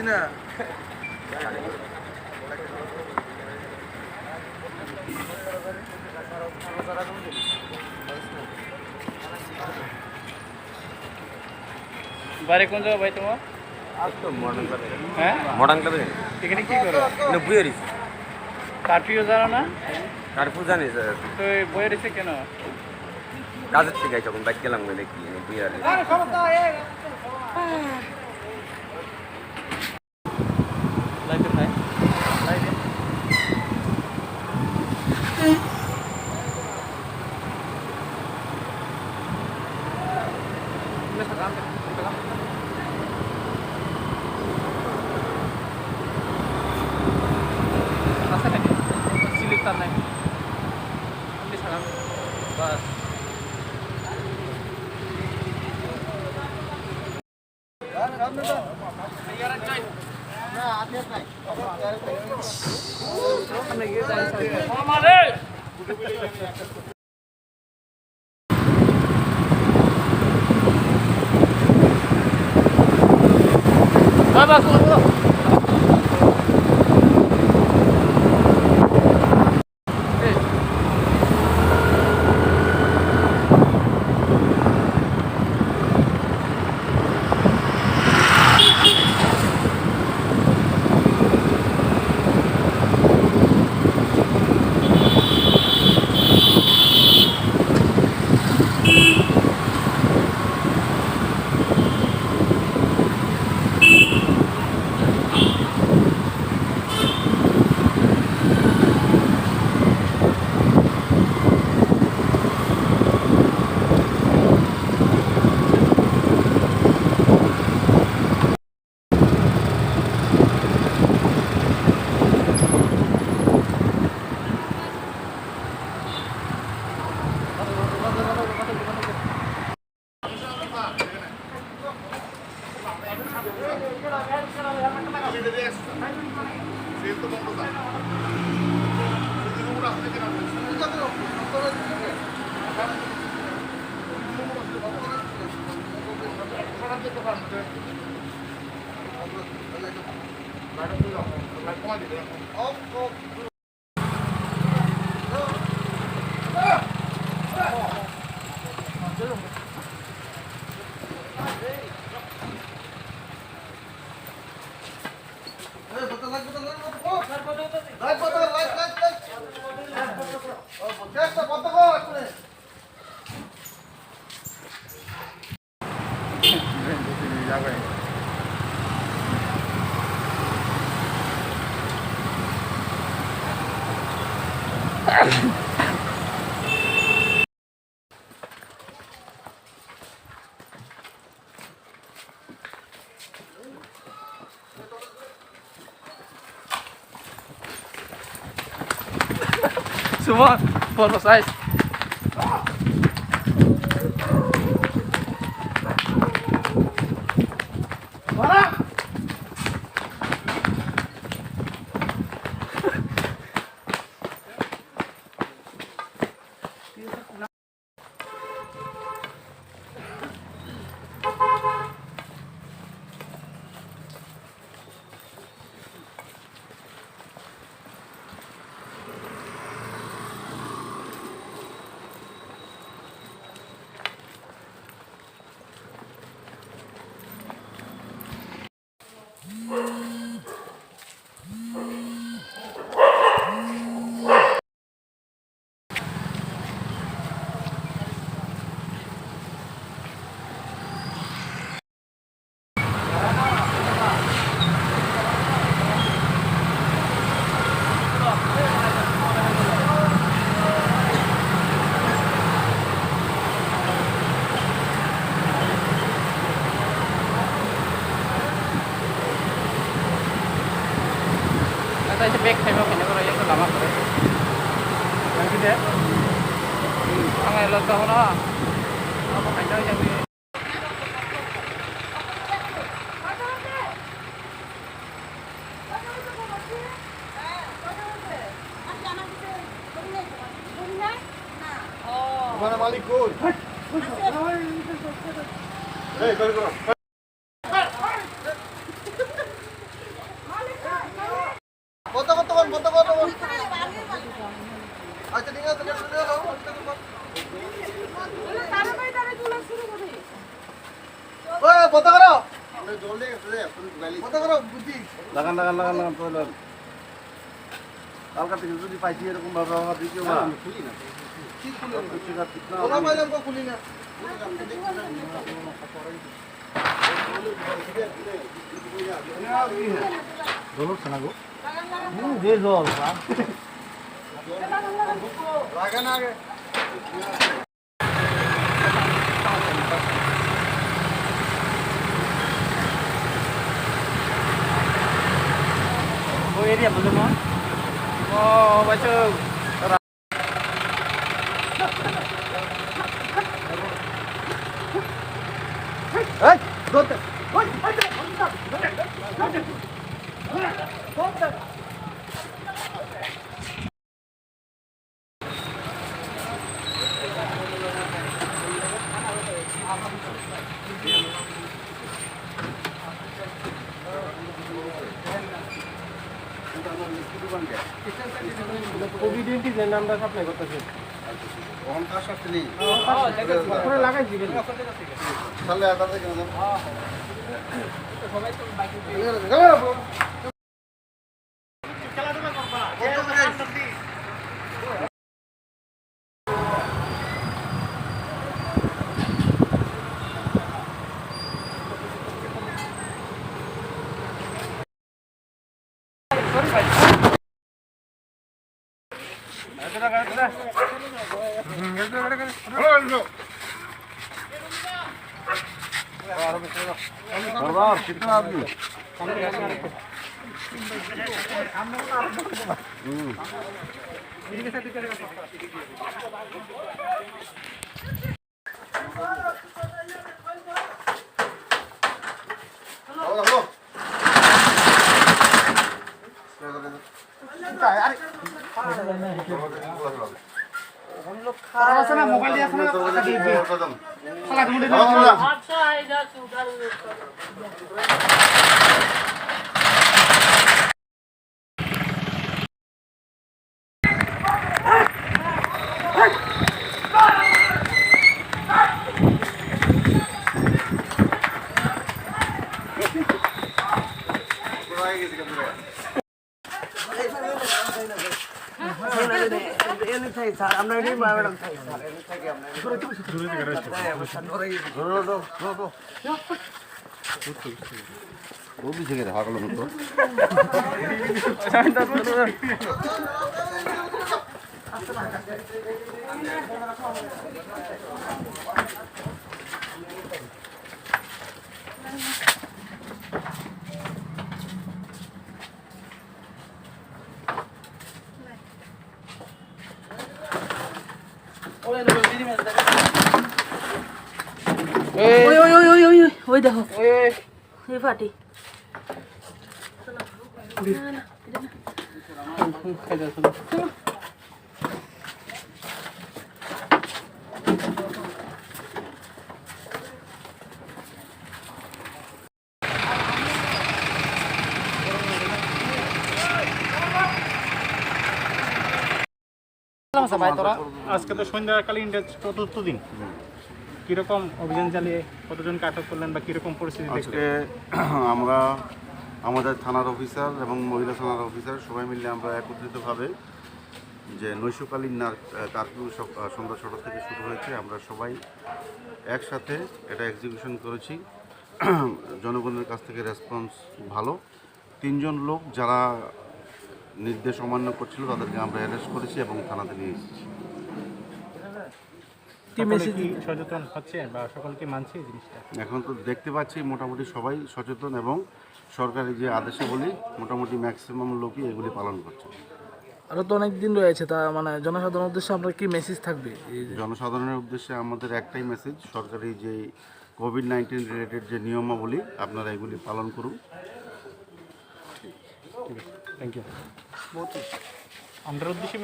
না বাড়ি কোন জায়গা ভাই তোমার? হ্যাঁ মডার্ন ক্লাবে এখানে কি করো? বইয়ে রয়েছে কারফিউ জানো না? কার্ফু জানি স্যার তো বইয়ে রয়েছে কেন? কাজের থেকে তখন বাইক গেলাম দেখি বইয়ে আর লাইটে খায় লাইটে নাই বাস বাবা Semua foto size. Mana? Kita bek saya mau pindah kalau yang lama boleh. Yang kita, angai lo tahu lah. Apa pindah yang ini? Mana balik gol? Hei, balik gol. লাগান লাগান লাগান লাগান তোলেন কালকা থেকে যদি পাইছি এরকম ভাবে আমার দ্বিতীয় খুলি না খুলি না জল হচ্ছে না গো যে জল লাগে না আগে area belum mau? Oh, baca. Hey, don't. Obedienti যে নামটা সাপ্লাই করতেছে ওম কার সাথে নেই পুরো লাগাইছি কেন তাহলে আদা থেকে না সবাই তো বাইকে খেলাধুলা করবা कितना आदमी हम लोग खा रहे हैं मोबाइल दिया था खाला ढूंढे अच्छा है जा उधर वो भी जगह रहा कलो तो ওই দেখো এই পাটি আজকে তো সন্ধ্যাকালীন চতুর্থ দিন কিরকম অভিযান চালিয়ে কতজনকে আটক করলেন বা কিরকম পরিস্থিতি আজকে আমরা আমাদের থানার অফিসার এবং মহিলা থানার অফিসার সবাই মিলে আমরা একত্রিতভাবে যে নৈশকালীন কারফিউ সন্ধ্যা ৬টা থেকে শুরু হয়েছে আমরা সবাই একসাথে এটা এক্সিকিউশন করেছি। জনগণের কাছ থেকে রেসপন্স ভালো। ৩ জন লোক যারা নির্দেশ অমান্য করছিল তাদেরকে আমরা অ্যারেস্ট করেছি এবং থানাতে নিয়ে এসেছি। সচেতন হচ্ছে বা সকলকে মানছে এই জিনিসটা? এখন তো দেখতে পাচ্ছি মোটামুটি সবাই সচেতন এবং সরকারি যে আদেশাবলী মোটামুটি ম্যাক্সিমাম লোকই এগুলি পালন করছে। আরও তো অনেক দিন রয়েছে, তা মানে জনসাধারণের উদ্দেশ্যে আপনার কি মেসেজ থাকবে? জনসাধারণের উদ্দেশ্যে আমাদের একটাই মেসেজ, সরকারি যে কোভিড-19 রিলেটেড যে নিয়মাবলী আপনারা এগুলি পালন করুন। Thank you. আমাদের উদ্দেশ্যে